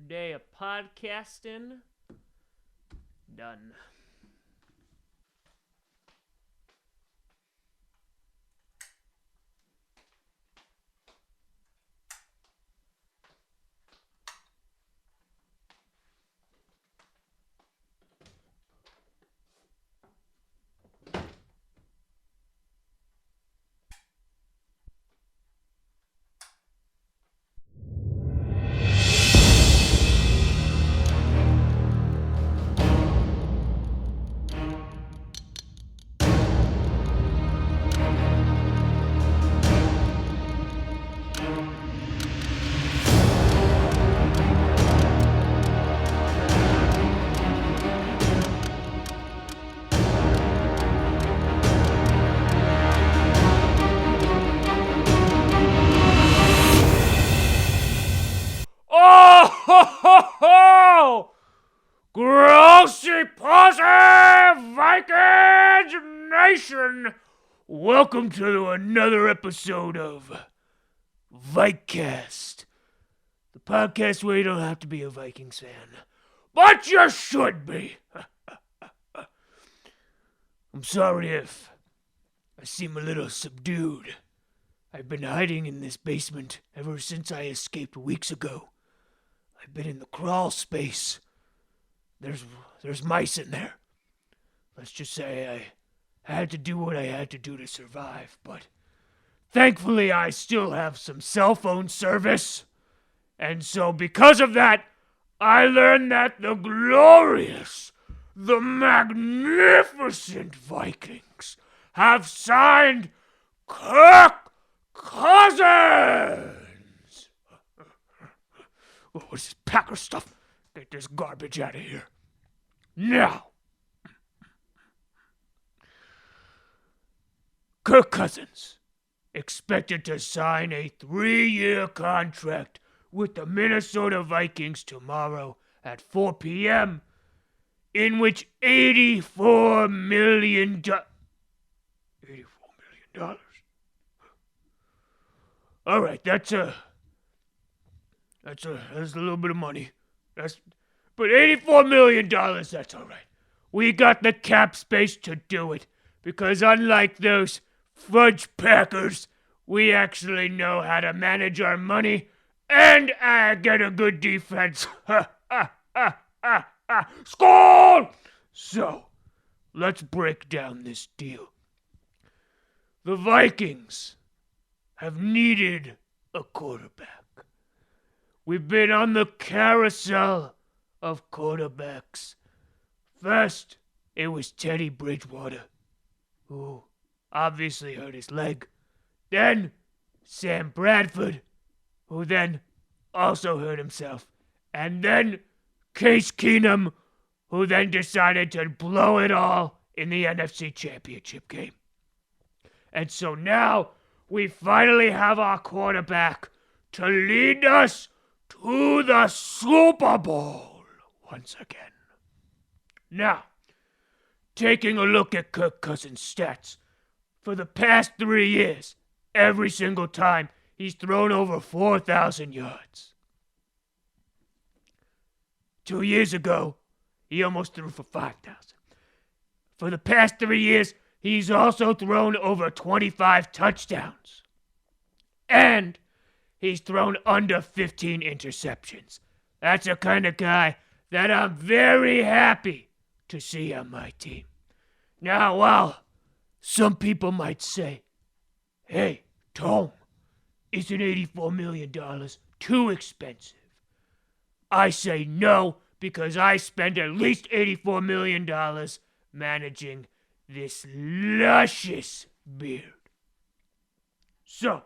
day of podcasting done. Oh, ho, ho, ho! Grossy Posse Vikings Nation! Welcome to another episode of Vikecast, the podcast where you don't have to be a Vikings fan, but you should be. I'm sorry if I seem a little subdued. I've been hiding in this basement ever since I escaped weeks ago. I've been in the crawl space. There's mice in there. Let's just say I had to do what I had to do to survive, but thankfully I still have some cell phone service. And so because of that, I learned that the glorious, the magnificent Vikings have signed Kirk Cousins. What is this Packer stuff? Get this garbage out of here. Now, Kirk Cousins expected to sign a 3-year contract with the Minnesota Vikings tomorrow at 4 p.m., in which $84 million. All right, that's a little bit of money. But $84 million, that's all right. We got the cap space to do it, because unlike those fudge Packers, we actually know how to manage our money and get a good defense. Score! So, let's break down this deal. The Vikings have needed a quarterback. We've been on the carousel of quarterbacks. First, it was Teddy Bridgewater, who obviously hurt his leg. Then, Sam Bradford, who then also hurt himself. And then, Case Keenum, who then decided to blow it all in the NFC Championship game. And so now, we finally have our quarterback to lead us to the Super Bowl once again. Now, taking a look at Kirk Cousins' stats. For the past 3 years, every single time, he's thrown over 4,000 yards. 2 years ago, he almost threw for 5,000. For the past 3 years, he's also thrown over 25 touchdowns. And he's thrown under 15 interceptions. That's the kind of guy that I'm very happy to see on my team. Now, while some people might say, hey, Tom, isn't $84 million too expensive? I say no, because I spend at least $84 million managing this luscious beard. So,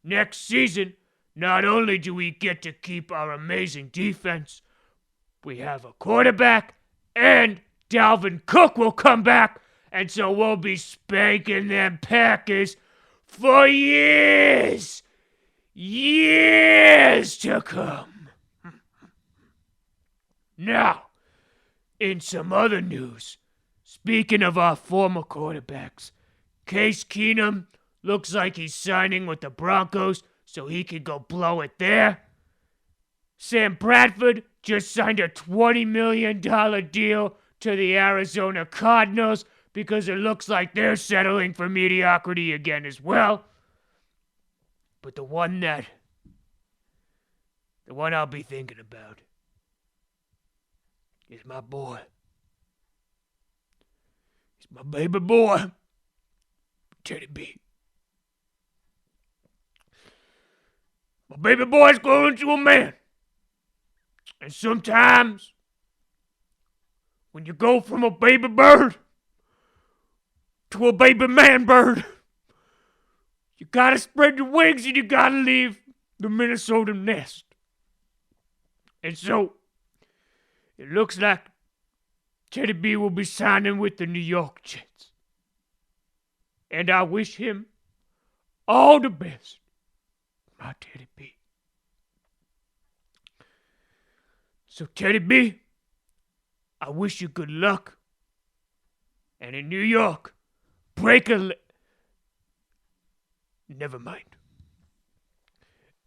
next season, not only do we get to keep our amazing defense, we have a quarterback, and Dalvin Cook will come back, and so we'll be spanking them Packers for years to come. Now, in some other news, speaking of our former quarterbacks, Case Keenum looks like he's signing with the Broncos so he can go blow it there. Sam Bradford just signed a $20 million deal to the Arizona Cardinals because it looks like they're settling for mediocrity again as well. But the one I'll be thinking about is my boy. He's my baby boy, Teddy B. My baby boy's growing into a man. And sometimes, when you go from a baby bird to a baby man bird, you gotta spread your wings and you gotta leave the Minnesota nest. And so, it looks like Teddy B will be signing with the New York Jets. And I wish him all the best, my Teddy B. So, Teddy B, I wish you good luck. And in New York, never mind.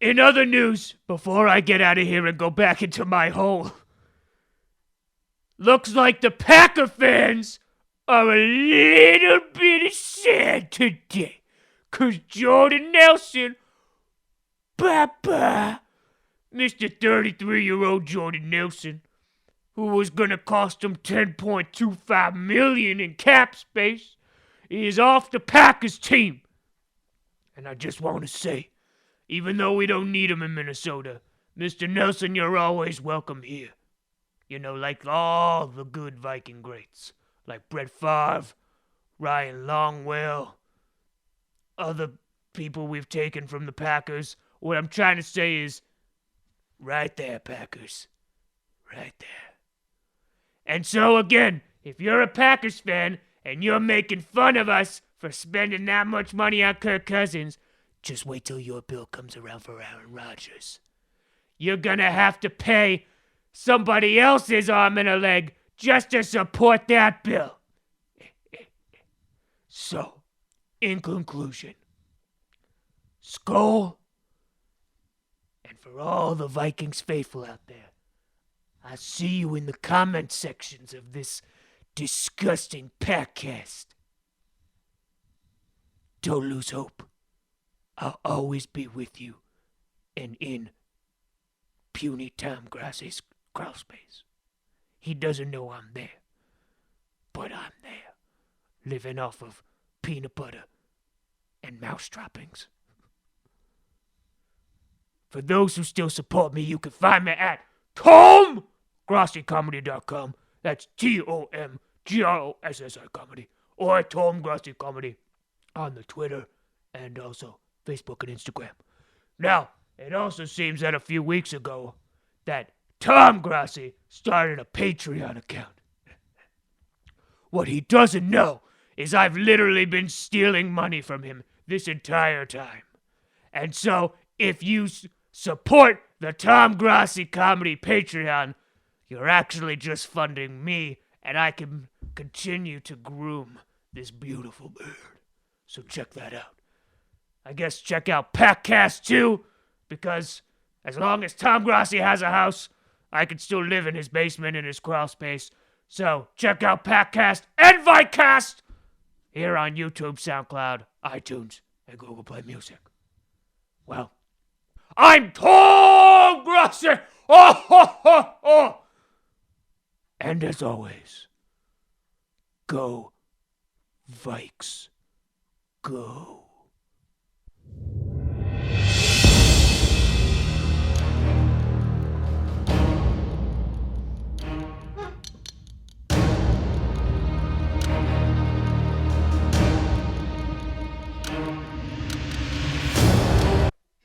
In other news, before I get out of here and go back into my hole, looks like the Packer fans are a little bit sad today. 'Cause Jordan Nelson, Papa, Mr. 33-year-old Jordan Nelson, who was gonna cost him $10.25 million in cap space, is off the Packers team. And I just want to say, even though we don't need him in Minnesota, Mr. Nelson, you're always welcome here. You know, like all the good Viking greats, like Brett Favre, Ryan Longwell, other people we've taken from the Packers. What I'm trying to say is, right there, Packers. Right there. And so again, if you're a Packers fan and you're making fun of us for spending that much money on Kirk Cousins, just wait till your bill comes around for Aaron Rodgers. You're gonna have to pay somebody else's arm and a leg just to support that bill. So, in conclusion, Skol, and for all the Vikings faithful out there, I'll see you in the comment sections of this disgusting podcast. Don't lose hope. I'll always be with you and in puny Tom Grass's crawl space. He doesn't know I'm there, but I'm there, living off of peanut butter and mouse droppings. For those who still support me, you can find me at TomGrossiComedy.com. That's TomGrossi Comedy. Or at Tom Grossi Comedy on the Twitter and also Facebook and Instagram. Now, it also seems that a few weeks ago that Tom Grossi started a Patreon account. What he doesn't know is I've literally been stealing money from him this entire time. And so, if you support the Tom Grossi Comedy Patreon, you're actually just funding me, and I can continue to groom this beautiful bird. So check that out. I guess check out Packcast too, because as long as Tom Grossi has a house, I can still live in his basement in his crawl space. So check out Packcast and Vikecast here on YouTube, Soundcloud, iTunes, and Google Play Music. Well, I'm Tom Grossi! Oh, ho, ho, ho! And as always, go Vikes, go.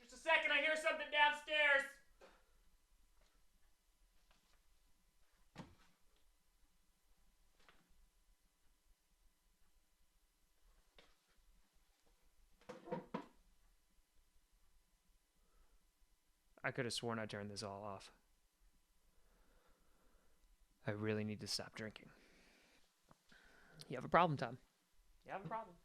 Just a second, I hear something downstairs. I could have sworn I turned this all off. I really need to stop drinking. You have a problem, Tom. You have a problem.